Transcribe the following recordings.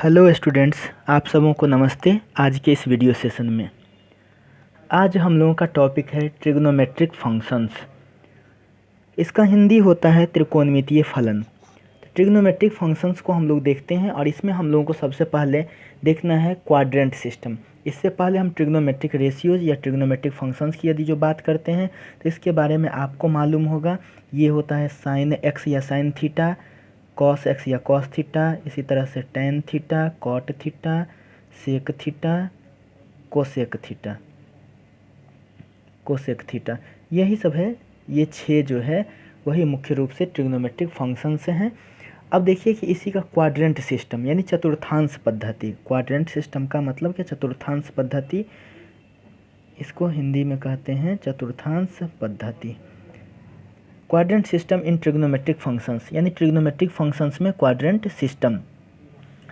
Hello students, आप सबों को नमस्ते। आज के इस वीडियो सेशन में आज हम लोगों का टॉपिक है ट्रिग्नोमेट्रिक फंक्शंस। इसका हिंदी होता है त्रिकोणमितीय फलन। ट्रिग्नोमेट्रिक फंक्शंस को हम लोग देखते हैं और इसमें हम लोगों को सबसे पहले देखना है क्वाड्रेंट सिस्टम। इससे पहले हम ट्रिग्नोमेट्रिक रेशियोज या ट्रिग्नोमेट्रिक फंक्शंस की यदि जो बात करते हैं तो इसके बारे में आपको मालूम होगा। ये होता है साइन एक्स या साइन थीटा, कॉस एक्स या कॉस थीटा, इसी तरह से tan theta, cot theta, sec theta, cosec theta, cosec theta, यही सब है। ये 6 जो है वही मुख्य रूप से ट्रिग्नोमेट्रिक फंक्शन से हैं। अब देखिए कि इसी का क्वाड्रेंट सिस्टम यानी चतुर्थांश पद्धति। क्वाड्रेंट सिस्टम का मतलब क्या? चतुर्थांश पद्धति। इसको हिंदी में कहते हैं चतुर्थांश पद्धति। Quadrant system in trigonometric functions यानी ट्रिग्नोमेट्रिक फंक्शंस में क्वाड्रेंट सिस्टम।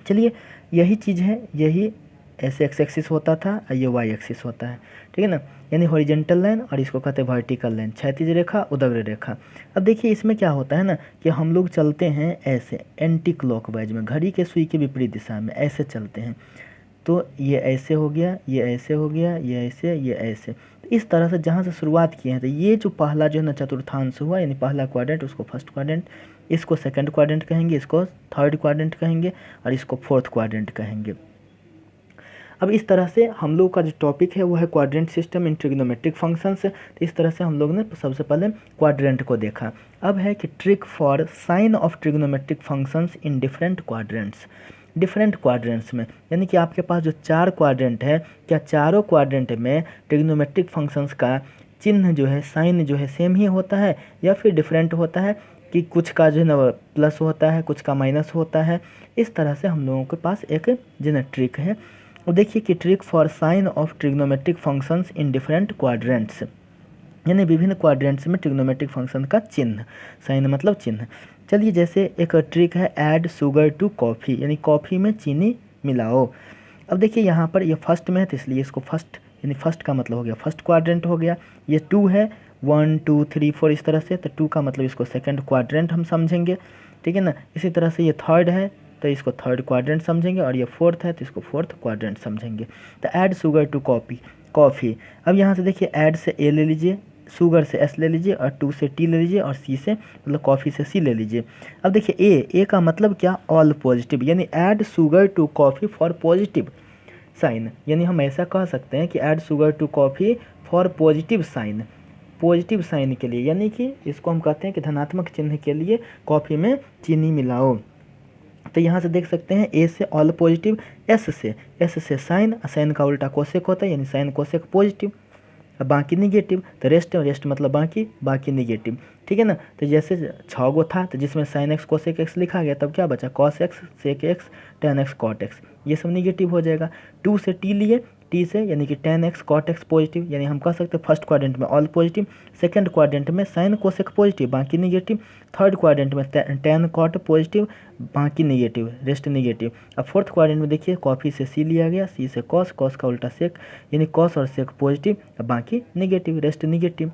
चलिए, यही चीज़ है। यही ऐसे एक्स एक्सिस होता था और ये वाई एक्सिस होता है, ठीक है ना। यानी हॉरिजेंटल लाइन और इसको कहते हैं वर्टिकल लाइन, क्षैतिज रेखा, उदग्र रेखा। अब देखिए इसमें क्या होता है ना कि हम लोग चलते हैं ऐसे एंटी क्लॉकवाइज में, घड़ी के सुई के विपरीत दिशा में ऐसे चलते हैं। तो ये ऐसे हो गया, ये ऐसे हो गया, ये ऐसे, ये ऐसे। तो इस तरह से जहाँ से शुरुआत किए हैं तो ये जो पहला जो है ना चतुर्थांश हुआ यानी पहला क्वाड्रेंट, उसको फर्स्ट क्वाड्रेंट, इसको सेकंड क्वाड्रेंट कहेंगे, इसको थर्ड क्वाड्रेंट कहेंगे और इसको फोर्थ क्वाड्रेंट कहेंगे। अब इस तरह से हम लोग का जो टॉपिक है वो है quadrant system in trigonometric functions. तो इस तरह से हम लोग ने सबसे पहले क्वाड्रेंट को देखा। अब है कि trick for sign of trigonometric functions in different quadrants. Different quadrants में यानी कि आपके पास जो 4 क्वाड्रेंट है, क्या चारों क्वाड्रेंट में ट्रिग्नोमेट्रिक फंक्शंस का चिन्ह जो है, साइन जो है सेम ही होता है या फिर डिफरेंट होता है, कि कुछ का जो है ना प्लस होता है, कुछ का माइनस होता है। इस तरह से हम लोगों के पास एक जो है ट्रिक है। और देखिए कि trick for sign of trigonometric functions in different quadrants यानी विभिन्न क्वाड्रेंट्स में ट्रिग्नोमेट्रिक फंक्शन का चिन्ह, साइन मतलब चिन्ह। चलिए, जैसे एक ट्रिक है ऐड शुगर टू कॉफ़ी यानी कॉफ़ी में चीनी मिलाओ। अब देखिए यहाँ पर ये फर्स्ट में है तो इसलिए इसको फर्स्ट यानी फर्स्ट का मतलब हो गया फर्स्ट क्वाड्रेंट हो गया। ये 2 है, 1 2 3 4 इस तरह से, तो 2 का मतलब इसको सेकंड क्वाड्रेंट हम समझेंगे, ठीक है ना। इसी तरह से ये थर्ड है तो इसको थर्ड क्वाड्रेंट समझेंगे और ये फोर्थ है तो इसको फोर्थ क्वाड्रेंट समझेंगे। तो ऐड शुगर टू कॉफ़ी। अब यहाँ से देखिए ऐड से ए ले लीजिए, शुगर से एस ले लीजिए और 2 से टी ले लीजिए और सी से मतलब कॉफ़ी से सी ले लीजिए। अब देखिए ए का मतलब क्या? ऑल पॉजिटिव, यानी add sugar to coffee for positive sign. यानी हम ऐसा कह सकते हैं कि add sugar to coffee for positive sign, positive sign के लिए, यानी कि इसको हम कहते हैं कि धनात्मक चिन्ह के लिए कॉफ़ी में चीनी मिलाओ। तो यहाँ से देख सकते हैं ए से ऑल पॉजिटिव, एस से साइन, साइन का उल्टा कोसेक होता है यानी साइन कोसेक पॉजिटिव, बाकी निगेटिव। तो रेस्ट मतलब बाकी निगेटिव, ठीक है ना। तो जैसे 6 गो था तो जिसमें साइन एक्स कोसेक एक्स लिखा गया, तब क्या बचा? Cos x, sec x, tan x, cot x, ये सब निगेटिव हो जाएगा। 2 से टी लिए, टी से यानी कि tan x cot x positive, यानी हम कह सकते हैं फर्स्ट क्वाड्रेंट में ऑल पॉजिटिव, सेकंड क्वाड्रेंट में साइन कोसेक पॉजिटिव बाकी निगेटिव, थर्ड क्वाड्रेंट में टेन कॉट पॉजिटिव बाकी निगेटिव, रेस्ट निगेटिव। अब फोर्थ क्वाड्रेंट में देखिए कॉफ़ी से सी लिया गया, सी से कॉस, कॉस का उल्टा सेक यानी कॉस और सेक पॉजिटिव, बाकी निगेटिव, रेस्ट निगेटिव।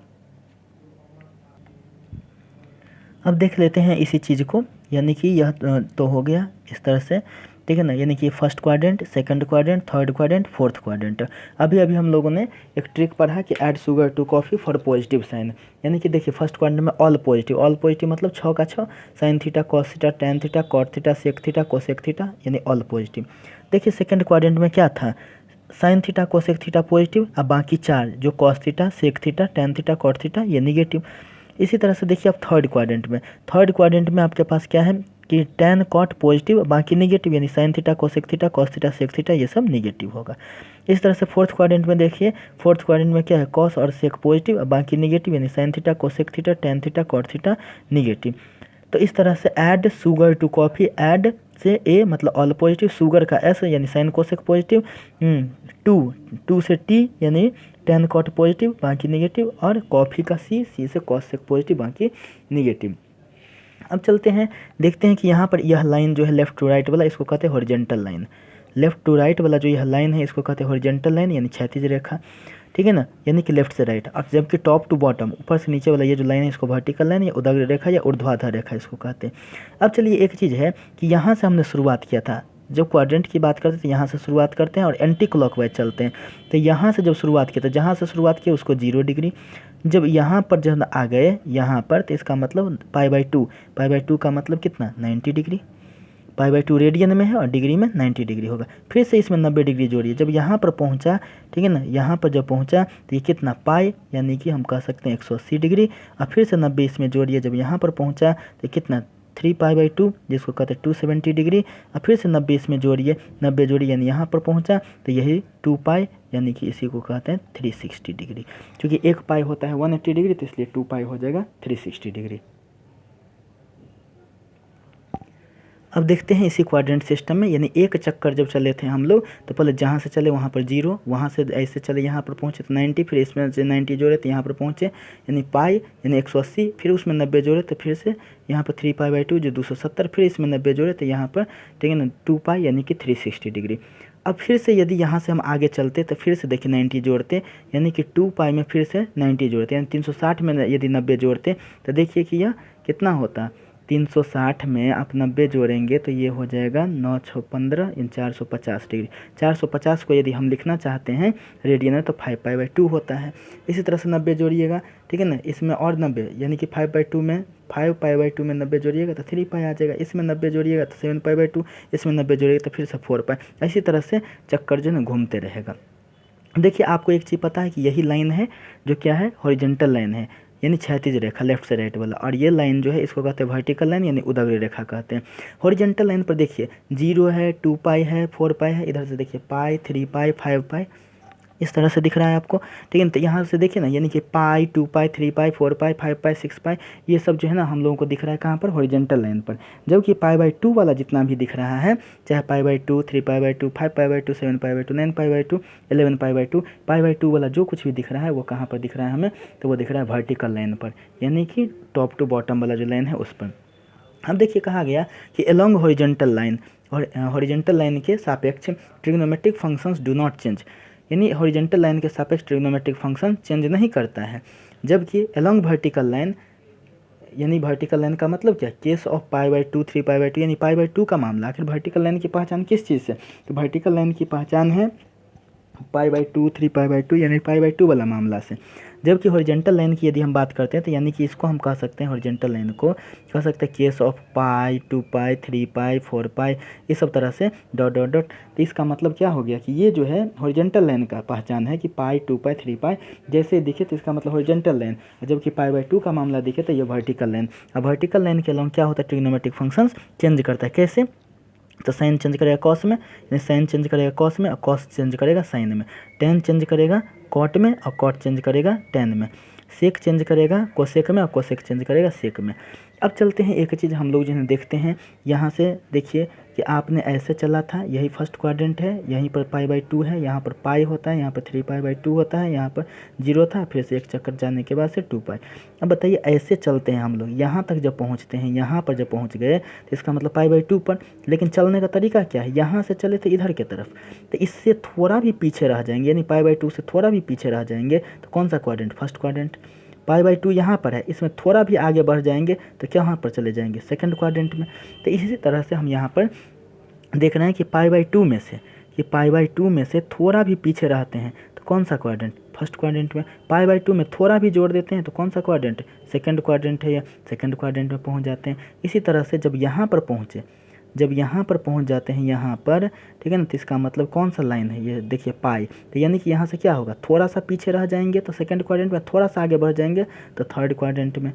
अब देख लेते हैं इसी चीज़ को, यानी कि यह तो हो गया इस तरह से, ठीक है ना। यानी कि first quadrant, second quadrant, third quadrant, fourth quadrant. अभी हम लोगों ने एक ट्रिक पढ़ा कि add sugar to coffee for positive sign. यानी कि देखिए फर्स्ट क्वाड्रेंट में ऑल पॉजिटिव मतलब 6 का 6, sine theta, cos theta, tan theta, cot theta, sec theta, cosec theta, यानी ऑल पॉजिटिव। देखिए सेकंड क्वाड्रेंट में क्या था? Sine theta, cosec theta positive, अब बाकी 4 जो cos theta, sec theta, tan theta, cot theta, ये निगेटिव। इसी तरह से देखिए अब थर्ड क्वाड्रेंट में आपके पास क्या है कि टेन कॉट पॉजिटिव बाकी निगेटिव, यानी sine theta, cosec theta, cos theta, sec theta, ये सब निगेटिव होगा। इस तरह से फोर्थ क्वाड्रेंट में देखिए, फोर्थ क्वाड्रेंट में क्या है? कॉस और सेक पॉजिटिव बाकी निगेटिव, यानी sine theta, cosec theta, tan theta, cot theta, negative. तो इस तरह से add sugar to coffee, add से ए मतलब ऑल पॉजिटिव, शुगर का एस यानी साइन कोसेक पॉजिटिव, 2 से टी यानी टेन कॉट पॉजिटिव बाकी निगेटिव, और कॉफ़ी का सी से कॉसेक पॉजिटिव बाकी निगेटिव। अब चलते हैं, देखते हैं कि यहाँ पर यह लाइन जो है लेफ़्ट टू राइट वाला, इसको कहते हैं horizontal line. Left to right वाला जो यह लाइन है इसको कहते हैं हॉरिजेंटल लाइन यानी क्षैतिज रेखा, ठीक है ना, यानी कि लेफ्ट से राइट। और जबकि टॉप टू बॉटम, ऊपर से नीचे वाला ये जो लाइन है इसको वर्टिकल लाइन या उदग्र रेखा या ऊर्ध्वाधर रेखा इसको कहते हैं। अब चलिए एक चीज़ है कि यहाँ से हमने शुरुआत किया था, जब क्वाड्रेंट की बात करते हैं तो यहाँ से शुरुआत करते हैं और एंटी क्लॉकवाइज चलते हैं। तो यहाँ से जब शुरुआत किया तो जहाँ से शुरुआत किया उसको 0 डिग्री, जब यहाँ पर जब आ गए यहाँ पर तो इसका मतलब पाई बाई टू का मतलब कितना 90 डिग्री, पाई/2 रेडियन में है और डिग्री में 90 डिग्री होगा। फिर से इसमें 90 डिग्री जोड़िए, जब यहाँ पर पहुँचा, ठीक है ना, यहाँ पर जब पहुँचा तो ये कितना पाई, यानी कि हम कह सकते हैं 180 डिग्री, और फिर से 90 इसमें जोड़िए, जब यहाँ पर पहुँचा तो कितना 3 पाई/2, जिसको कहते हैं 270 डिग्री, और फिर से 90 इसमें जोड़िए, 90 जोड़िए यानी यहाँ पर पहुँचा तो यही 2 पाई, यानी कि इसी को कहते हैं 360 डिग्री। क्योंकि 1 पाई होता है 180 डिग्री, तो इसलिए 2 पाई हो जाएगा 360 डिग्री। अब देखते हैं इसी क्वाड्रेंट सिस्टम में, यानी एक चक्कर जब चले थे हम लोग तो पहले जहाँ से चले वहाँ पर 0, वहाँ से ऐसे चले यहाँ पर पहुँचे तो 90, फिर इसमें से 90 जोड़े तो यहाँ पर पहुँचे यानी पाई यानी 180, फिर उसमें 90 जोड़े तो फिर से यहाँ पर 3 पाई/2 जो 270, फिर इसमें 90 जोड़े तो यहाँ पर, ठीक है ना, 2 पाई यानी कि 360 डिग्री। अब फिर से यदि यहाँ से हम आगे चलते तो फिर से देखिए 90 जोड़ते, यानी कि 2 पाई में फिर से 90 जोड़ते, यानी 360 में यदि 90 जोड़ते तो देखिए कि यह कितना होता, 360 में आप 90 जोड़ेंगे तो ये हो जाएगा 9 6 15 इन 450 डिग्री। 450 को यदि हम लिखना चाहते हैं रेडियन में तो 5 पाई/2 होता है। इसी तरह से 90 जोड़िएगा, ठीक है ना, इसमें और 90 यानी कि 5 पाई/2 में 90 जोड़िएगा तो 3 पाई आ जाएगा, इसमें 90 जोड़िएगा तो 7 पाई/2, इसमें 90 जोड़िएगा तो फिर से 4 पाई। इसी तरह से चक्कर जो है ना घूमते रहेगा। देखिए आपको एक चीज़ पता है कि यही लाइन है जो क्या है, हॉरिजॉन्टल लाइन है, यानी क्षैतिज रेखा लेफ्ट से राइट वाला, और ये लाइन जो है इसको कहते हैं वर्टिकल लाइन यानी उदग्र रेखा कहते हैं। हॉरिजॉन्टल लाइन पर देखिए 0 है, 2 पाई है, 4 पाई है, इधर से देखिए पाई, 3 पाई, 5 पाई, इस तरह से दिख रहा है आपको, ठीक है। तो यहाँ से देखिए ना, यानी कि पाई, 2 पाई, 3 पाई, 4 पाई, 5 पाई, 6 पाई, ये सब जो है ना हम लोगों को दिख रहा है कहाँ पर, हॉरिजॉन्टल लाइन पर। जबकि पाई/2 वाला जितना भी दिख रहा है, चाहे पाई/2, 3 पाई/2, 5 पाई/2, 7 पाई/2, 9 पाई/2, 11 पाई/2, पाई/2 वाला जो कुछ भी दिख रहा है वो कहाँ पर दिख रहा है हमें, तो वो दिख रहा है वर्टिकल लाइन पर, यानी कि टॉप टू बॉटम वाला जो लाइन है उस पर। अब देखिए कहा गया कि अलोंग हॉरिजॉन्टल लाइन, और हॉरिजॉन्टल लाइन के सापेक्ष trigonometric functions do not change, यानी हॉरिजॉन्टल लाइन के सापेक्ष ट्रिग्नोमेट्रिक फंक्शन चेंज नहीं करता है। जबकि अलोंग वर्टिकल लाइन, यानी वर्टिकल लाइन का मतलब क्या, केस ऑफ पाई/2, 3 पाई/2, यानी पाई/2 का मामला। आखिर वर्टिकल लाइन की पहचान किस चीज़ से, तो वर्टिकल लाइन की पहचान है पाई/2, 3 पाई/2, यानी पाई/2 वाला मामला से। जबकि हॉरिजॉन्टल लाइन की यदि हम बात करते हैं तो यानी कि इसको हम कह सकते हैं, हॉरिजॉन्टल लाइन को कह सकते हैं केस ऑफ पाई, 2 पाई, 3 पाई, 4 पाई, ये सब तरह से डॉट डॉट डॉट। तो इसका मतलब क्या हो गया कि ये जो है हॉरिजॉन्टल लाइन का पहचान है कि पाई, 2 पाई, 3 पाई जैसे दिखे तो इसका मतलब हॉरिजॉन्टल लाइन, जबकि पाई/2 का मामला दिखे तो ये वर्टिकल लाइन। अब वर्टिकल लाइन के अलावा क्या होता है, ट्रिग्नोमेट्रिक फंक्शंस चेंज करता है। कैसे, तो साइन चेंज करेगा कॉस में, यानी साइन चेंज करेगा कॉस में और कॉस चेंज करेगा साइन में, टेन चेंज करेगा कॉट में और कॉट चेंज करेगा टेन में, सेक चेंज करेगा कोसेक में और कोसेक चेंज करेगा सेक में। अब चलते हैं एक चीज़ हम लोग जिन्हें देखते हैं, यहाँ से देखिए कि आपने ऐसे चला था, यही फर्स्ट क्वाड्रेंट है, यहीं पर पाई/2 है, यहाँ पर पाई होता है, यहाँ पर 3 पाई/2 होता है, यहाँ पर 0 था, फिर से एक चक्कर जाने के बाद से 2 पाई। अब बताइए ऐसे चलते हैं हम लोग, यहाँ तक जब पहुँचते हैं, यहाँ पर जब पहुँच गए तो इसका मतलब पाई/2 पर, लेकिन चलने का तरीका क्या है, यहाँ से चले थे इधर की तरफ, तो इससे थोड़ा भी पीछे रह जाएंगे, यानी पाई/2 से थोड़ा भी पीछे रह जाएंगे तो कौन सा क्वाड्रेंट, फर्स्ट क्वाड्रेंट। पाई/2 यहाँ पर है, इसमें थोड़ा भी आगे बढ़ जाएंगे तो क्या वहाँ पर चले जाएंगे, सेकंड क्वाड्रेंट में। तो इसी तरह से हम यहाँ पर देख रहे हैं कि पाई/2 में से, कि पाई/2 में से थोड़ा भी पीछे रहते हैं तो कौन सा क्वाड्रेंट, फर्स्ट क्वाड्रेंट में। पाई/2 में थोड़ा भी जोड़ देते हैं तो कौन सा क्वाड्रेंट, सेकंड क्वाड्रेंट है, या सेकंड क्वाड्रेंट में पहुंच जाते हैं। इसी तरह से जब यहाँ पर पहुँचे, जब यहाँ पर पहुँच जाते हैं यहाँ पर, ठीक है ना, तो इसका मतलब कौन सा लाइन है, ये देखिए पाई, तो यानी कि यहाँ से क्या होगा, थोड़ा सा पीछे रह जाएंगे तो सेकंड क्वाड्रेंट में, थोड़ा सा आगे बढ़ जाएंगे तो थर्ड क्वाड्रेंट में,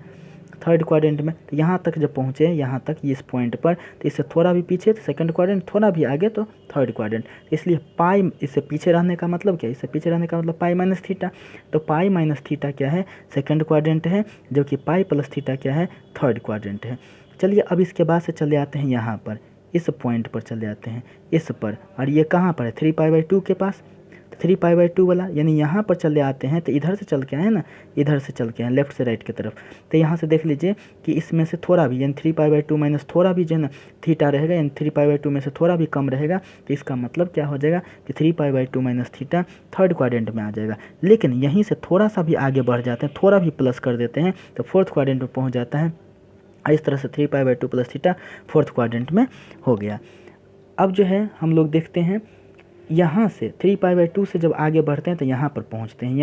थर्ड क्वाड्रेंट में। तो यहाँ तक जब पहुँचे, यहाँ तक इस पॉइंट पर, तो इससे थोड़ा भी पीछे तो सेकंड क्वाड्रेंट, थोड़ा भी आगे तो थर्ड क्वाड्रेंट। इसलिए पाई, इससे पीछे रहने का मतलब क्या है, इससे पीछे रहने का मतलब पाई-थीटा, तो पाई-थीटा क्या है, सेकंड क्वाड्रेंट है, जबकि पाई+थीटा क्या है, थर्ड क्वाड्रेंट है। चलिए अब इसके बाद से चले आते हैं यहाँ पर, इस पॉइंट पर चले आते हैं, इस पर, और ये कहाँ पर है, 3 पाई/2 के पास, 3 पाई/2 वाला, यानी यहाँ पर चले आते हैं तो इधर से चल के आए ना, इधर से चल के आए लेफ्ट से राइट की तरफ। तो यहाँ से देख लीजिए कि इसमें से थोड़ा भी, यानी 3 पाई/2 माइनस थोड़ा भी जो है ना थीटा रहेगा, यानी 3 पाई/2 में से थोड़ा भी कम रहेगा, तो इसका मतलब क्या हो जाएगा कि 3 पाई/2 माइनस थीटा थर्ड क्वाड्रेंट में आ जाएगा। लेकिन यहीं से थोड़ा सा भी आगे बढ़ जाते हैं, थोड़ा भी प्लस कर देते हैं तो फोर्थ क्वाड्रेंट में पहुँच जाता है। इस तरह से 3 पाई/2 प्लस थीटा फोर्थ क्वाड्रेंट में हो गया। अब जो है हम लोग देखते हैं यहाँ से 3π/2 से जब आगे बढ़ते हैं तो यहाँ पर पहुँचते हैं,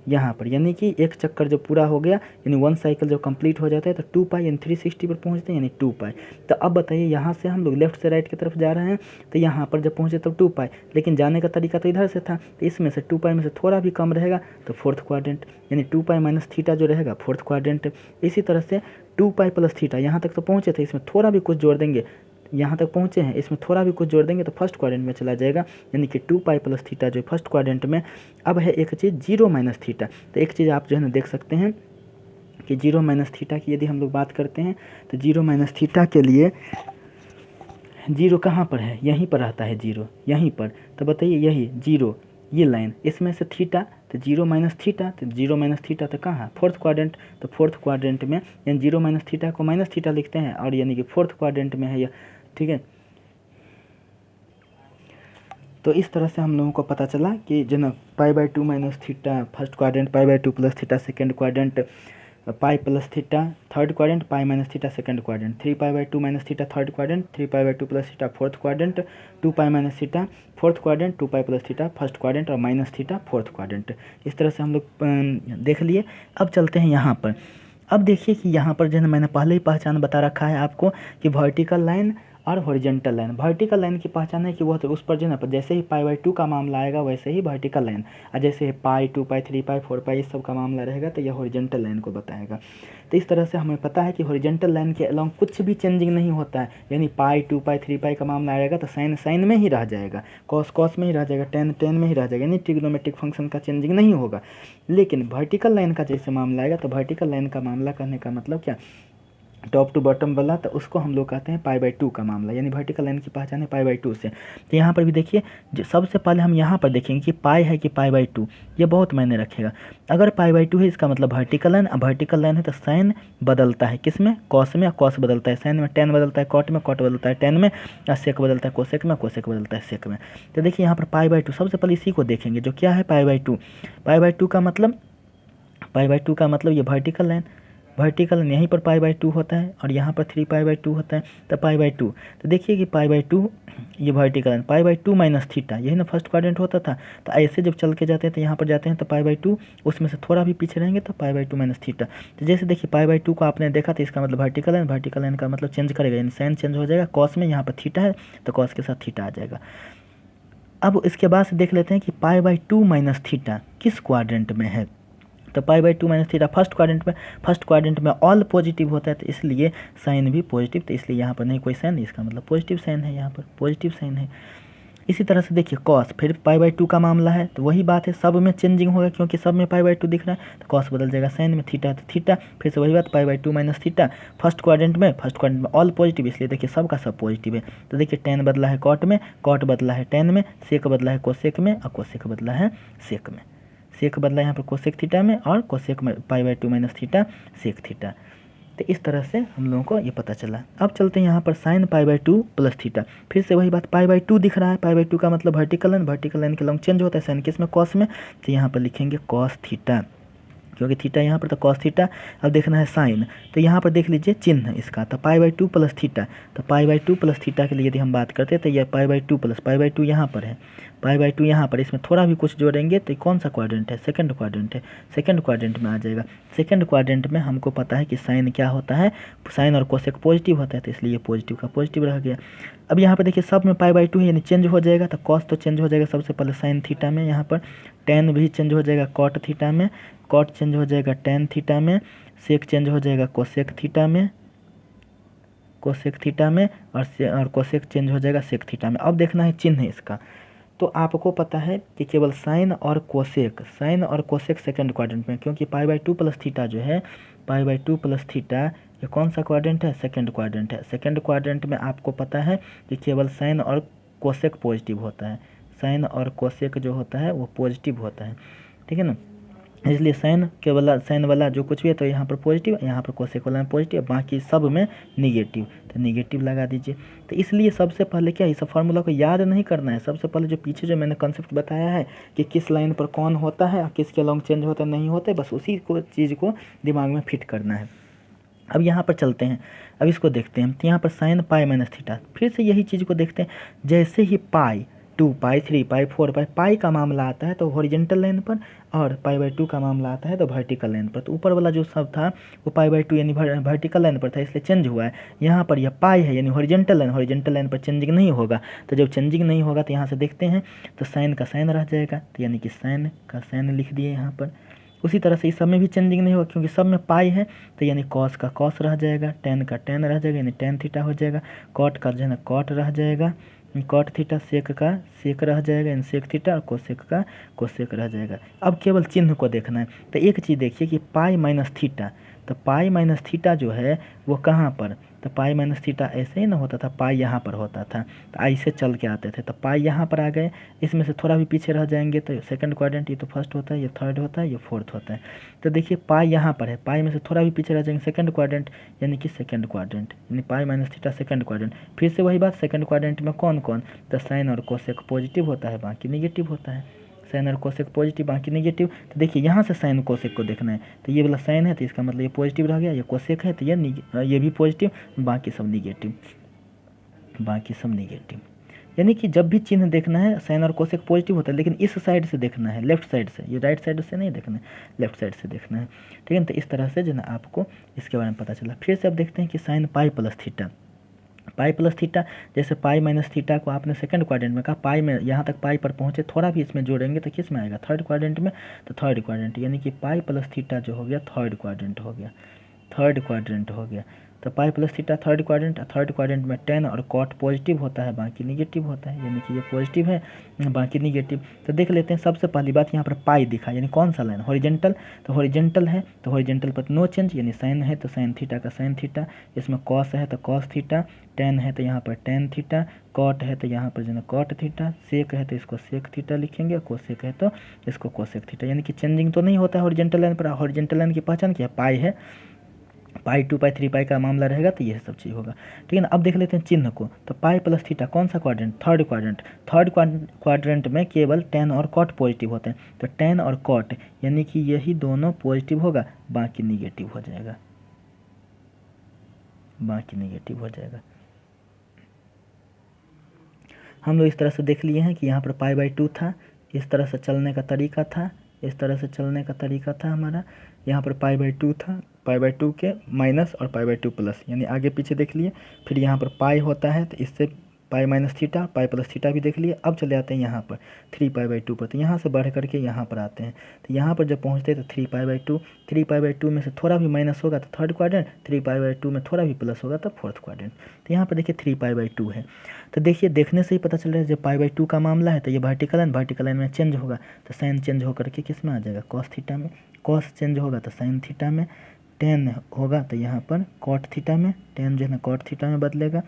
यहाँ पर यानी कि एक चक्कर जब पूरा हो गया, यानी 1 साइकिल जब कंप्लीट हो जाता है तो 2π यानी 360 पर पहुँचते हैं, यानी 2π। तो अब बताइए यहाँ से हम लोग लेफ्ट से राइट की तरफ जा रहे हैं, तो यहाँ पर जब पहुँचे तब 2π, लेकिन जाने का तरीका तो इधर से था, तो इसमें से 2π में से थोड़ा भी कम रहेगा तो फोर्थ क्वाड्रेंट, यानी 2π माइनस थीटा जो रहेगा फोर्थ क्वाड्रेंट। इसी तरह से 2π प्लस थीटा, यहाँ तक तो पहुँचे थे, इसमें थोड़ा भी कुछ जोड़ देंगे, यहाँ तक पहुँचे हैं, इसमें थोड़ा भी कुछ जोड़ देंगे तो फर्स्ट क्वाड्रेंट में चला जाएगा, यानी कि 2π प्लस थीटा जो फर्स्ट क्वाड्रेंट में। अब है एक चीज़ 0 माइनस थीटा, तो एक चीज़ आप जो है ना देख सकते हैं कि 0 माइनस थीटा की यदि हम लोग बात करते हैं तो 0 माइनस थीटा के लिए 0 कहाँ पर है, यहीं पर रहता है 0, यहीं पर। तो बताइए यही 0, ये लाइन, इसमें से थीटा, तो 0 माइनस थीटा, तो 0 माइनस थीटा तो कहाँ है, फोर्थ क्वाड्रेंट। तो फोर्थ क्वाड्रेंट में यानी 0 माइनस थीटा को माइनस थीटा लिखते हैं, और यानी कि फोर्थ क्वाड्रेंट में है यह, ठीक है। तो इस तरह से हम लोगों को पता चला कि जो ना π/2 minus theta first quadrant, π/2 plus theta second quadrant, pi plus theta third quadrant, pi minus theta second quadrant, 3π/2 minus theta third quadrant, 3π/2 plus theta fourth quadrant, 2π minus theta fourth quadrant, 2π plus theta first quadrant और minus theta fourth quadrant. इस तरह से हम लोग देख लिए। अब चलते हैं यहाँ पर। अब देखिए कि यहाँ पर जो है मैंने पहले ही पहचान बता रखा है आपको कि वर्टिकल लाइन और हॉरिजॉन्टल लाइन। वर्टिकल लाइन की पहचान है कि वह तो उस पर जो है ना जैसे ही π/2 का मामला आएगा वैसे ही वर्टिकल लाइन, और जैसे पाई 2π 3π 4π इस सब का मामला रहेगा तो यह हॉरिजॉन्टल लाइन को बताएगा। तो इस तरह से हमें पता है कि हॉरिजॉन्टल लाइन के अलोंग कुछ भी चेंजिंग नहीं होता है, यानी पाई 2π 3π का मामला आएगा तो साइन साइन में ही रह जाएगा, कॉस कॉस में ही रह जाएगा, टेन टेन में ही रह जाएगा, यानी ट्रिग्नोमेट्रिक फंक्शन का चेंजिंग नहीं होगा। लेकिन वर्टिकल लाइन का जैसे मामला आएगा तो वर्टिकल लाइन का मामला कहने का मतलब क्या, टॉप टू बॉटम वाला, तो उसको हम लोग कहते हैं π/2 का मामला, यानी वर्टिकल लाइन की पहचान है π/2 से। तो यहाँ पर भी देखिए जो सबसे पहले हम यहाँ पर देखेंगे कि पाई है कि π/2, ये बहुत मायने रखेगा। अगर π/2 है इसका मतलब वर्टिकल लाइन, अब वर्टिकल लाइन है तो साइन बदलता है किस में, कॉस में, कॉस बदलता है साइन में, टेन बदलता है कॉट में, कॉट बदलता है टेन में, और सेक बदलता है कोसेक में, कोसेक बदलता है सेक में। तो देखिए यहाँ पर π/2 सबसे पहले इसी को देखेंगे जो क्या है π/2। π/2 का मतलब, π/2 का मतलब ये वर्टिकल लाइन, वर्टिकल यहीं पर π/2 होता है और यहाँ पर 3π/2 होता है, तो π/2। तो देखिए कि π/2 ये वर्टिकल लाइन, π/2 माइनस थीटा यही ना फर्स्ट क्वाड्रेंट होता था, तो ऐसे जब चल के जाते हैं तो यहाँ पर जाते हैं तो π/2 उसमें से थोड़ा भी पीछे रहेंगे तो π/2 माइनस थीटा। तो जैसे देखिए π/2 को आपने देखा तो इसका मतलब वर्टिकल लाइन, वर्टिकल लाइन का मतलब चेंज करेगा, यानी साइन चेंज हो जाएगा, कॉस में यहाँ पर थीटा है तो कॉस के साथ थीटा आ जाएगा। अब इसके बाद से देख लेते हैं कि π/2 माइनस थीटा किस क्वाड्रेंट में है। तो π/2 माइनस थीटा फर्स्ट क्वाड्रेंट में ऑल पॉजिटिव होता है, तो इसलिए साइन भी पॉजिटिव, तो इसलिए यहाँ पर नहीं कोई साइन, इसका मतलब पॉजिटिव साइन है, यहाँ पर पॉजिटिव साइन है। इसी तरह से देखिए कॉस, फिर π/2 का मामला है तो वही बात है, सब में चेंजिंग होगा क्योंकि सब में π/2 दिख रहा है, तो कॉस बदल जाएगा साइन में, थीटा तो थीटा, फिर से वही बात π/2 माइनस थीटा फर्स्ट क्वाड्रेंट में ऑल पॉजिटिव, इसलिए देखिए सब का सब पॉजिटिव है। तो देखिए टेन बदला है कॉट में, कॉट बदला है टेन में, सेक बदला है कोसेक में, और कोसेक बदला है सेक में, सेक बदला यहाँ पर कोसेक थीटा में, और cosec π/2 minus theta sec theta. तो इस तरह से हम लोगों को ये पता चला। अब चलते हैं यहाँ पर साइन π/2 प्लस थीटा, फिर से वही बात π/2 दिख रहा है, π/2 का मतलब वर्टिकल लाइन, वर्टिकल लाइन के लॉन्ग चेंज होता है साइन किस में, कॉस में, तो यहाँ पर लिखेंगे कॉस थीटा, क्योंकि थीटा यहाँ पर तो कॉस थीटा। अब देखना है साइन, तो यहाँ पर देख लीजिए चिन्ह इसका, तो π/2 प्लस थीटा, तो π/2 प्लस थीटा के लिए यदि हम बात करते हैं तो यह π/2 प्लस π/2 यहाँ पर है, π/2 यहाँ पर, इसमें थोड़ा भी कुछ जोड़ेंगे तो कौन सा क्वाड्रेंट है, सेकंड क्वाड्रेंट है, सेकंड क्वाड्रेंट में आ जाएगा। सेकंड क्वाड्रेंट में हमको पता है कि साइन क्या होता है, साइन और कोसेक पॉजिटिव होता है, तो इसलिए पॉजिटिव का पॉजिटिव रह गया। अब यहाँ पर देखिए सब में π/2 है, यानी चेंज हो जाएगा, तो कॉस तो चेंज हो जाएगा सबसे पहले साइन थीटा में, यहाँ पर टेन भी चेंज हो जाएगा कॉट थीटा में, कॉट चेंज हो जाएगा टेन थीटा में, सेक चेंज हो जाएगा कोसेक थीटा में, कोसेक थीटा में, और कोसेक चेंज हो जाएगा सेक थीटा में। अब देखना है चिन्ह इसका, तो आपको पता है कि केवल साइन और कोसेक सेकंड क्वाड्रेंट में, क्योंकि π/2 प्लस थीटा जो है, π/2 प्लस थीटा ये कौन सा क्वाड्रेंट है, सेकंड क्वाड्रेंट है। सेकंड क्वाड्रेंट में आपको पता है कि केवल साइन और कोसेक पॉजिटिव होता है, साइन और कोसेक जो होता है वो पॉजिटिव होता है, ठीक है ना, इसलिए साइन वाला जो कुछ भी है तो यहाँ पर पॉजिटिव, यहाँ पर कोसेक वाला में पॉजिटिव, बाकी सब में निगेटिव, तो निगेटिव लगा दीजिए। तो इसलिए सबसे पहले क्या, इस फार्मूला को याद नहीं करना है, सबसे पहले जो पीछे जो मैंने कॉन्सेप्ट बताया है कि किस लाइन पर कौन होता है और किसके लॉन्ग चेंज होता नहीं होता है, बस उसी को चीज़ को दिमाग में फिट करना है। अब यहाँ पर चलते हैं, अब इसको देखते हैं। तो यहाँ पर साइन पाई माइनस थीटा, फिर से यही चीज़ को देखते हैं। जैसे ही पाई 2 पाई 3 पाई 4 पाई पाई का मामला आता है तो हॉरिजेंटल लाइन पर, और पाई बाई 2 का मामला आता है तो वर्टिकल लाइन पर। तो ऊपर वाला जो सब था वो पाई बाई 2 यानी वर्टिकल लाइन पर था, इसलिए चेंज हुआ है। यहाँ पर यह पाई है यानी हॉरिजेंटल लाइन पर चेंजिंग नहीं होगा। तो जब चेंजिंग नहीं होगा तो यहाँ से देखते हैं तो साइन का साइन रह जाएगा, तो यानी कि साइन का साइन लिख दिए यहाँ पर। उसी तरह से इस सब में भी चेंजिंग नहीं होगा क्योंकि सब में पाई है, तो यानी कॉस का कॉस रह जाएगा, टेन का टेन रह जाएगा यानी टेन थीटा हो जाएगा, कॉट का जो है ना कॉट रह जाएगा, कॉट थीटा, सेक का सेक रह जाएगा यानी सेक थीटा, और कोसेक का कोसेक रह जाएगा। अब केवल चिन्ह को देखना है। तो एक चीज़ देखिए कि पाई माइनस थीटा, तो पाई माइनस थीटा जो है वो कहाँ पर, तो पाई माइनस थीटा ऐसे ही ना होता था, पाई यहाँ पर होता था, तो ऐसे चल के आते थे, तो पाई यहाँ पर आ गए, इसमें से थोड़ा भी पीछे रह जाएंगे तो सेकंड क्वाड्रेंट, ये तो फर्स्ट होता है, ये थर्ड होता है, ये फोर्थ होता है। तो देखिए पाई यहाँ पर है, पाई में से थोड़ा भी पीछे रह जाएंगे सेकंड क्वाड्रेंट, यानी कि सेकंड क्वाड्रेंट, यानी पाई माइनस थीटा सेकंड क्वाड्रेंट। फिर से वही बात, सेकंड क्वाड्रेंट में कौन कौन, तो साइन और कोसेक पॉजिटिव होता है, बाकी निगेटिव होता है। साइन और कोसेक पॉजिटिव, बाकी निगेटिव। तो देखिए यहाँ से साइन कोसेक को देखना है, तो ये वाला साइन है तो इसका मतलब ये पॉजिटिव रह गया, ये कोसेक है तो ये भी पॉजिटिव, बाकी सब निगेटिव, बाकी सब निगेटिव। यानी कि जब भी चिन्ह देखना है साइन और कोसेक पॉजिटिव होता है, लेकिन इस साइड से देखना है, लेफ्ट साइड से, ये राइट साइड से नहीं देखना है, लेफ्ट साइड से देखना है। ठीक है, तो इस तरह से जो ना आपको इसके बारे में पता चला। फिर से अब देखते हैं कि साइन पाई प्लस थीटा, पाई प्लस थीटा, जैसे पाई माइनस थीटा को आपने सेकंड क्वाड्रेंट में कहा, पाई में यहाँ तक पाई पर पहुँचे, थोड़ा भी इसमें जोड़ेंगे तो किस में आएगा, थर्ड क्वाड्रेंट में, तो थर्ड क्वाड्रेंट, यानी कि पाई प्लस थीटा जो हो गया थर्ड क्वाड्रेंट हो गया, थर्ड क्वाड्रेंट हो गया। तो पाई plus theta third quadrant, third quadrant में टेन और कॉट पॉजिटिव होता है, बाकी निगेटिव होता है, यानी कि ये पॉजिटिव है, बाकी निगेटिव। तो देख लेते हैं, सबसे पहली बात यहाँ पर पाई दिखा, यानी कौन सा लाइन, हॉरिजेंटल, तो हॉरिजेंटल है तो हॉरिजेंटल पर नो चेंज, यानी साइन है तो साइन थीटा का साइन थीटा, इसमें कॉस है तो कॉस थीटा, टेन है तो यहाँ पर टेन थीटा, कॉट है तो यहाँ पर जो है कॉट थीटा, सेक है तो इसको सेक थीटा लिखेंगे, कोसेक है तो इसको कोसेक थीटा। यानी कि चेंजिंग तो नहीं होता है हॉरिजेंटल लाइन पर। हॉरिजेंटल लाइन की पहचान क्या है, पाई है, पाई 2 पाई 3 पाई का मामला रहेगा तो यह सब चीज़ होगा। ठीक है ना। अब देख लेते हैं चिन्ह को, तो पाई प्लस थीटा कौन सा quadrant, third quadrant, third quadrant में केवल टेन और कॉट पॉजिटिव होते हैं, तो टेन और कॉट यानी कि यही दोनों पॉजिटिव होगा, बाकी निगेटिव हो जाएगा, बाकी निगेटिव हो जाएगा। हम लोग इस तरह से देख लिए हैं कि यहाँ पर पाई बाई 2 था, इस तरह से चलने का तरीका था, इस तरह से चलने का तरीका था हमारा। यहाँ पर पाई बाई 2 था, पाई बाई 2 के माइनस और पाई बाई 2 प्लस, यानी आगे पीछे देख लिए। फिर यहाँ पर पाई होता है तो इससे पाई माइनस थीटा, पाई प्लस थीटा भी देख लिए। अब चले आते हैं यहाँ पर 3 पाई बाई 2 पर, तो यहाँ से बढ़ करके यहाँ पर आते हैं, तो यहाँ पर जब पहुँचते हैं तो 3 पाई बाई 2, 3 पाई बाई 2 में से थोड़ा भी माइनस होगा तो थर्ड क्वाड्रेंट, 3 पाई बाई 2 में थोड़ा भी प्लस होगा तो फोर्थ क्वाड्रेंट। तो यहाँ पर देखिए 3 पाई बाई 2 है, तो देखिए देखने से ही पता चल रहा है जब पाई बाई 2 का मामला है तो ये वर्टिकल लाइन में चेंज होगा, तो साइन चेंज होकर के किस में आ जाएगा, कॉस थीटा में, कॉस चेंज होगा तो साइन थीटा में, टेन होगा तो यहाँ पर कॉट थीटा में, टेन जो है ना कॉट थीटा में बदलेगा,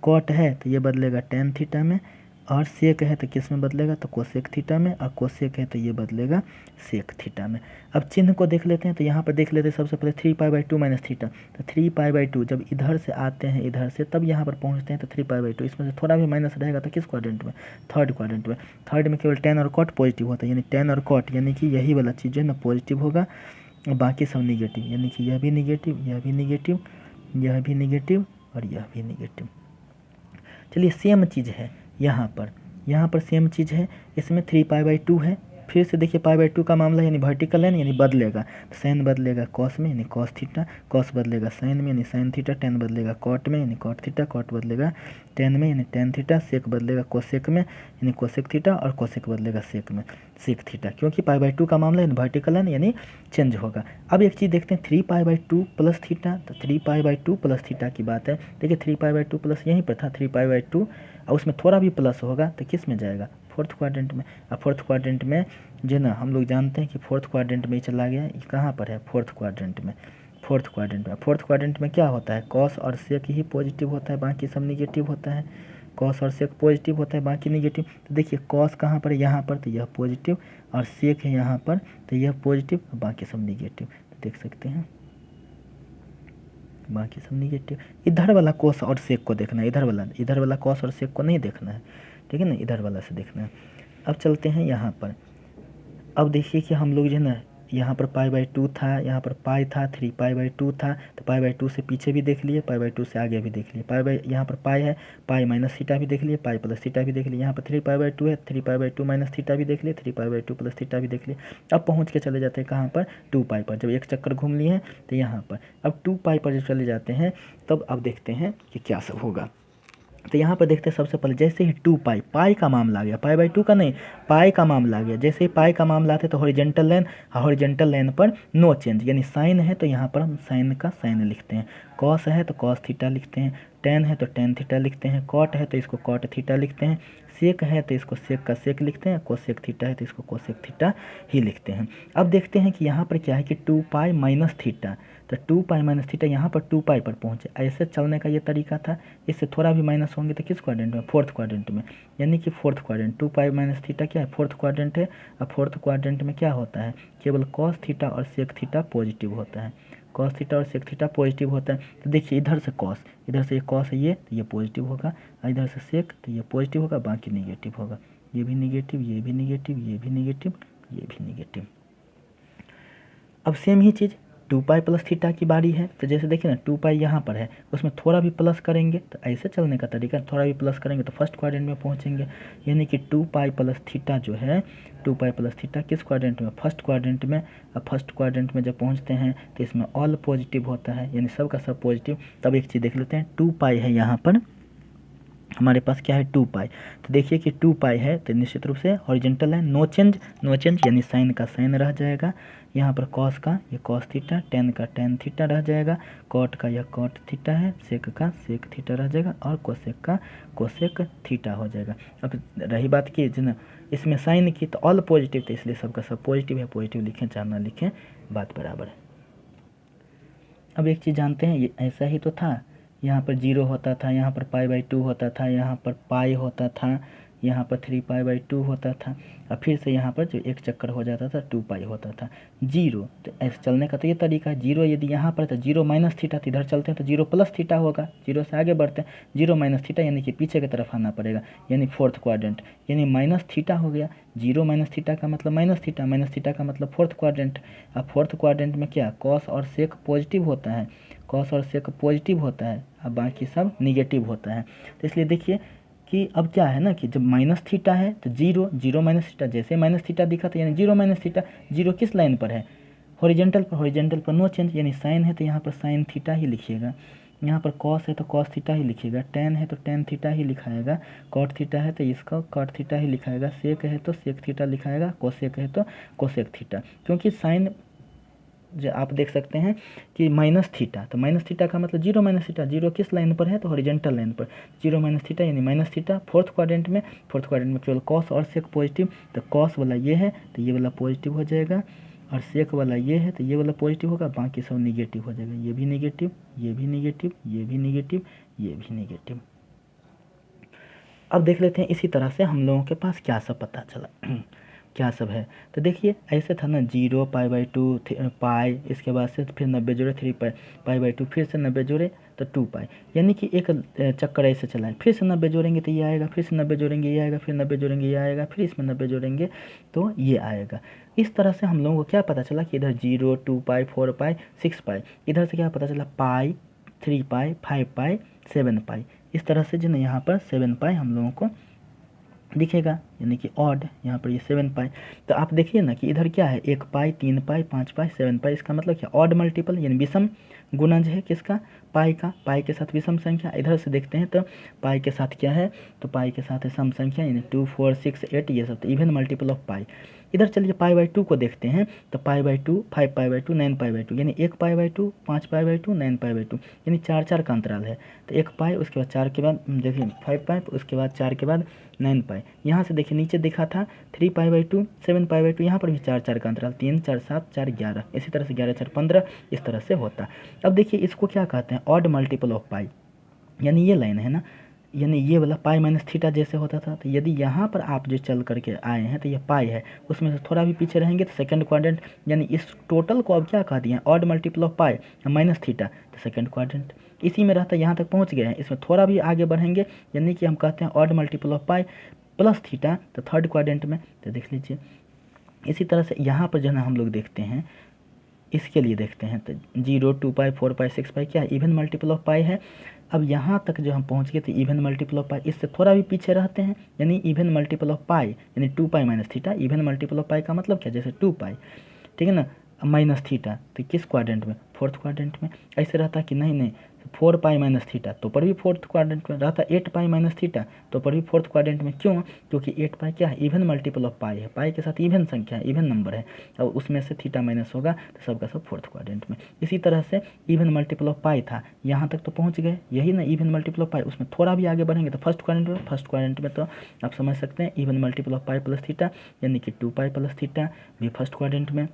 कॉट है तो ये बदलेगा टेन थीटा में, और सेक है तो किस में बदलेगा, तो कोसेक थीटा में, और कोसेक है तो ये बदलेगा सेक थीटा में। अब चिन्ह को देख लेते हैं, तो यहाँ पर देख लेते हैं सबसे पहले 3 पाई बाई 2 माइनस थीटा, तो 3 पाई बाई 2 जब इधर से आते हैं इधर से तब यहाँ पर पहुँचते हैं तो 3 पाई बाई 2, इसमें से थोड़ा भी माइनस रहेगा तो किस क्वाड्रेंट में, थर्ड क्वाड्रेंट में। थर्ड में केवल टेन और कॉट पॉजिटिव होता है, यानी टेन और कॉट यानी कि यही वाला चीज़ जो है ना पॉजिटिव होगा, बाकी सब निगेटिव, यानी कि यह भी निगेटिव, यह भी निगेटिव, यह भी निगेटिव और यह भी निगेटिव। चलिए सेम चीज़ है यहाँ पर सेम चीज़ है, इसमें 3 पाई बाई 2 है। फिर से देखिए पाई बाई 2 का मामला यानी वर्टिकल लाइन यानी बदलेगा, तो साइन बदलेगा कॉस में यानी कॉस थीटा, कॉस बदलेगा साइन में यानी साइन थीटा, टेन बदलेगा कॉट में यानी कॉट थीटा, कॉट बदलेगा टेन में यानी टेन थीटा, सेक बदलेगा कोसेक में यानी कोसेक थीटा, और कोसेक बदलेगा सेक में सेक थीटा, क्योंकि पाई बाई 2 का मामला यानी वर्टिकल लाइन यानी चेंज होगा। अब एक चीज़ देखते हैं 3 पाई बाई 2 प्लस थीटा, तो 3 पाई बाई 2 प्लस थीटा की बात है। देखिए 3 पाई बाई 2 प्लस यहीं पर था 3 पाई बाई 2, और उसमें थोड़ा भी प्लस होगा तो किस में जाएगा, फोर्थ क्वाड्रेंट में। अब फोर्थ क्वाड्रेंट में जो ना हम लोग जानते हैं कि फोर्थ क्वाड्रेंट में चला गया, ये कहाँ पर है, फोर्थ क्वाड्रेंट में, फोर्थ क्वाड्रेंट में। फोर्थ क्वाड्रेंट में क्या होता है, कॉस और सेक ही पॉजिटिव होता है, बाकी सब निगेटिव होता है, कॉस और सेक पॉजिटिव होता है, बाकी निगेटिव। तो देखिए कॉस कहाँ पर है, यहाँ पर, तो यह पॉजिटिव, और सेक है यहाँ पर तो यह पॉजिटिव, बाकी सब निगेटिव। तो देख सकते हैं बाकी सब निगेटिव। इधर वाला कॉस और सेक को देखना है, इधर वाला कॉस और सेक को नहीं देखना है, ठीक है ना, इधर वाला से देखना है। अब चलते हैं यहाँ पर, अब देखिए कि हम लोग जो है ना यहाँ पर पाई बाई 2 था, यहाँ पर पाई था, 3 पाई बाई 2 था, तो पाई बाई 2 से पीछे भी देख लिए, पाई बाई 2 से आगे भी देख लिए, पाई बाई यहाँ पर पाई है, पाई माइनस थीटा भी देख लिए, पाई प्लस थीटा भी देख लिए, यहाँ पर 3 पाई बाई 2 है, 3 पाई बाई 2 माइनस थीटा भी देख लिए, 3 पाई बाई 2 प्लस थीटा भी देख लिए। अब पहुँच के चले जाते हैं कहाँ पर, 2 पाई पर। जब एक चक्कर घूम लिए हैं तो यहाँ पर अब 2 पाई पर जब चले जाते हैं तब अब देखते हैं कि क्या सब होगा। तो यहाँ पर देखते हैं सबसे पहले जैसे ही 2 पाई, पाई का मामला आ गया, पाई बाई 2 का नहीं, पाई का मामला आ गया। जैसे ही पाई का मामला आते तो हॉरिजेंटल लाइन पर नो चेंज, यानी साइन है तो यहाँ पर हम साइन का साइन लिखते हैं, कॉस है तो कॉस थीटा लिखते हैं, टेन है तो टेन थीटा लिखते हैं, कॉट है तो इसको कॉट थीटा लिखते हैं, सेक है तो इसको सेक का सेक लिखते हैं, कोसेक थीटा है तो इसको कोसेक थीटा ही लिखते हैं। अब देखते हैं कि यहाँ पर क्या है कि 2 पाई माइनस थीटा, तो 2 पाई माइनस थीटा यहाँ पर 2 पाई पर पहुँचे। ऐसे चलने का ये तरीका था, इससे थोड़ा भी माइनस होंगे तो किस क्वाड्रेंट में, फोर्थ क्वाड्रेंट में, यानी कि fourth quadrant. 2 pi minus theta क्या है, फोर्थ क्वाड्रेंट है। अब फोर्थ क्वाड्रेंट में क्या होता है, केवल कॉस थीटा और सेक थीटा पॉजिटिव होता है, कॉस थीटा और सेक थीटा पॉजिटिव होता है। तो देखिए इधर से कॉस, इधर से ये कॉस है ये, तो ये पॉजिटिव होगा, इधर से सेक तो ये पॉजिटिव होगा, बाकी निगेटिव होगा, ये भी निगेटिव, ये भी निगेटिव, ये भी निगेटिव, ये भी निगेटिव। अब सेम ही चीज़ 2 पाई प्लस थीटा की बारी है। तो जैसे देखिए ना 2 पाई यहाँ पर है, उसमें थोड़ा भी प्लस करेंगे तो ऐसे चलने का तरीका, थोड़ा भी प्लस करेंगे तो फर्स्ट क्वाड्रेंट में पहुँचेंगे, यानी कि 2 पाई प्लस थीटा जो है, 2 पाई प्लस थीटा किस क्वाड्रेंट में, फर्स्ट क्वाड्रेंट में। अब फर्स्ट क्वाड्रेंट में जब पहुँचते हैं तो इसमें ऑल पॉजिटिव होता है, यानी सब का सब पॉजिटिव। तब एक चीज़ देख लेते हैं, 2 पाई है यहाँ पर हमारे पास क्या है 2 पाई, तो देखिए कि 2 पाई है तो निश्चित रूप से हॉरिजेंटल है, नो चेंज, नो चेंज यानी साइन का साइन रह जाएगा, यहाँ पर कॉस का ये कॉस थीटा, टेन का टेन थीटा रह जाएगा, कॉट का यह कॉट थीटा है, सेक का सेक थीटा रह जाएगा और कोसेक का कोसेक थीटा हो जाएगा। अब रही बात की जिन इसमें साइन की तो ऑल पॉजिटिव, तो इसलिए सबका सब पॉजिटिव है, पॉजिटिव लिखें चाहे ना लिखें बात बराबर है। अब एक चीज़ जानते हैं, ये ऐसा ही तो था, यहाँ पर 0 होता था, यहाँ पर पाई बाई 2 होता था, यहाँ पर पाई होता था, यहाँ पर 3 पाई बाई 2 होता था, और फिर से यहाँ पर जो एक चक्कर हो जाता था 2 पाई होता था, 0। तो ऐसे चलने का तो ये तरीका है, 0 यदि यहाँ पर तो 0 माइनस थीटा, तो इधर चलते हैं तो 0 प्लस थीटा होगा, 0 से आगे बढ़ते हैं, 0 माइनस थीटा यानी कि पीछे की तरफ आना पड़ेगा, यानी फोर्थ क्वाड्रेंट, यानी माइनस थीटा हो गया। 0 माइनस थीटा का मतलब माइनस थीटा, माइनस थीटा का मतलब फोर्थ क्वाड्रेंट। अब फोर्थ क्वाड्रेंट में क्या, कॉस और सेक पॉजिटिव होता है, कॉस और सेक पॉजिटिव होता है, अब बाकी सब निगेटिव होता है। तो इसलिए देखिए कि अब क्या है ना कि जब माइनस थीटा है तो 0 माइनस थीटा, जैसे माइनस थीटा दिखा तो यानी 0 माइनस थीटा, 0 किस लाइन पर है, हॉरिजेंटल पर, हॉरिजेंटल पर नो चेंज, यानी साइन है तो यहाँ पर साइन थीटा ही लिखिएगा, यहाँ पर कॉस है तो कॉस थीटा ही लिखिएगा, टेन है तो टेन थीटा ही लिखाएगा, कॉट थीटा है तो इसका कॉट थीटा ही लिखाएगा, सेक है तो सेक थीटा लिखाएगा, कोसेक है तो कोसेक थीटा। क्योंकि साइन जो आप देख सकते हैं कि माइनस थीटा, तो माइनस थीटा का मतलब 0 माइनस थीटा, 0 किस लाइन पर है तो हॉरिजेंटल लाइन पर, 0 माइनस थीटा यानी माइनस थीटा। फोर्थ क्वाड्रेंट में केवल कॉस और सेक पॉजिटिव, तो कॉस वाला ये है तो ये वाला पॉजिटिव हो जाएगा, और सेक वाला ये है तो ये वाला पॉजिटिव होगा, बाकी सब निगेटिव हो जाएगा, ये भी निगेटिव, ये भी निगेटिव, ये भी निगेटिव, ये भी निगेटिव। अब देख लेते हैं इसी तरह से हम लोगों के पास क्या सब पता चला क्या सब है। तो देखिए ऐसे था ना, 0 पाई बाई 2 पाई, इसके बाद से फिर 90 जोड़े 3 पाई, पाई बाई 2 फिर से 90 जोड़े तो 2 पाई, यानी कि एक चक्कर ऐसे चला है, फिर से 90 जोड़ेंगे तो ये आएगा, फिर से 90 जोड़ेंगे ये आएगा, फिर 90 जोड़ेंगे ये आएगा, फिर इसमें 90 जोड़ेंगे तो ये आएगा। इस तरह से हम लोगों को क्या पता चला कि इधर 0 2 पाई 4 पाई 6 पाई, इधर से क्या पता चला पाई 3 पाई 5 पाई 7 पाई, इस तरह से जो ना यहाँ पर 7 पाई हम लोगों को दिखेगा, यानी कि ऑड, यहाँ पर ये 7 पाई। तो आप देखिए ना कि इधर क्या है, 1 पाई 3 पाई 5 पाई 7 पाई, इसका मतलब क्या, ऑड मल्टीपल यानी विषम गुणज है किसका, पाई का, पाई के साथ विषम संख्या। इधर से देखते हैं तो पाई के साथ क्या है, तो पाई के साथ है सम संख्या, यानी 2 4 6 8 ये सब, तो इवन मल्टीपल ऑफ पाई। इधर चलिए पाई बाई 2 को देखते हैं, तो pi by 2 5 pi by 2 9 pi by 2, यानी 1 pi by 2 5 pi by 2 9 pi by 2, यानी 4 4 का अंतराल है। तो 1 पाई उसके बाद 4 के बाद देखिए 5 पाई, उसके बाद 4 के बाद 9 पाई। यहाँ से देखिए नीचे दिखा था 3 पाई बाई 2 7 पाई बाई 2, यहाँ पर भी 4 4 का अंतराल, 3 4 7 4 11, इसी तरह से 11 4 15, इस तरह से होता। अब देखिए इसको क्या कहते हैं, ऑड मल्टीपल ऑफ पाई, यानी ये लाइन है ना, यानी ये वाला पाई माइनस थीटा जैसे होता था। तो यदि यहाँ पर आप जो चल करके आए हैं तो ये पाई है, उसमें से थोड़ा भी पीछे रहेंगे तो सेकंड क्वाड्रेंट, यानी इस टोटल को अब क्या कह दिए, odd multiple of pi minus theta, तो सेकंड क्वाड्रेंट इसी में रहता है, यहाँ तक पहुँच गए हैं। इसमें थोड़ा भी आगे बढ़ेंगे यानी कि हम कहते हैं odd multiple of pi plus theta, तो थर्ड क्वाड्रेंट में। तो देख लीजिए इसी तरह से यहाँ पर जो है ना हम लोग देखते हैं, इसके लिए देखते हैं तो 0, 2 पाई, 4 पाई, 6 पाई क्या है, इवन मल्टीपल ऑफ पाई है। अब यहाँ तक जो हम पहुँच गए तो इवन मल्टीपल ऑफ पाई, इससे थोड़ा भी पीछे रहते हैं, यानी इवन मल्टीपल ऑफ पाई यानी 2 pi minus theta. Even multiple of pi का मतलब क्या, जैसे 2 पाई, ठीक है ना, माइनस थीटा, तो किस क्वाड्रेंट में, फोर्थ क्वाड्रेंट में। ऐसे रहता कि नहीं 4 पाई माइनस थीटा तो पर भी फोर्थ क्वाड्रेंट में रहता, 8 पाई माइनस थीटा तो पर भी फोर्थ क्वाड्रेंट में। क्यों, क्योंकि 8 पाई क्या है, इवन मल्टीपल ऑफ पाई है, पाई के साथ इवन संख्या है, इवन नंबर है, और उसमें से थीटा माइनस होगा तो सबका सब फोर्थ क्वाड्रेंट में। इसी तरह से इवन मल्टीपल ऑफ पाई था, यहाँ तक तो पहुँच गए, यही ना इवन मल्टीपल ऑफ पाई, उसमें थोड़ा भी आगे बढ़ेंगे तो फर्स्ट क्वाड्रेंट में तो आप समझ सकते हैं even multiple of pi plus theta यानी कि 2 पाई प्लस थीटा भी फर्स्ट क्वाड्रेंट में।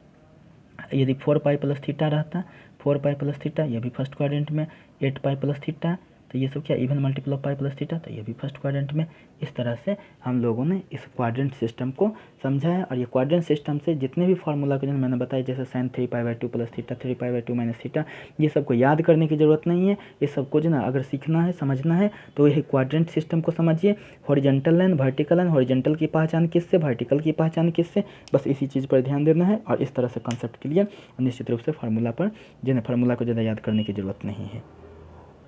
यदि 4 पाई प्लस थीटा रहता, 4 पाई प्लस थीटा ये भी फर्स्ट क्वाड्रेंट में, 8 पाई प्लस थीटा तो ये सब क्या, even multiple of pi plus theta तो ये भी फर्स्ट क्वाड्रेंट में। इस तरह से हम लोगों ने इस क्वाड्रेंट सिस्टम को समझा है। और ये क्वाड्रेंट सिस्टम से जितने भी फार्मूला को जो मैंने बताया, जैसे sin 3 pi by 2 plus theta, 3 pi by 2 minus theta, ये सबको याद करने की ज़रूरत नहीं है। ये सबको जो ना अगर सीखना है, समझना है तो यही क्वाड्रेंट सिस्टम को समझिए। Horizontal line, vertical line, horizontal की पहचान किससे, वर्टिकल की पहचान किससे, बस इसी चीज़ पर ध्यान देना है। और इस तरह से कॉन्सेप्ट क्लियर, और निश्चित रूप से फार्मूला पर जो है फार्मूला को ज़्यादा याद करने की ज़रूरत नहीं है।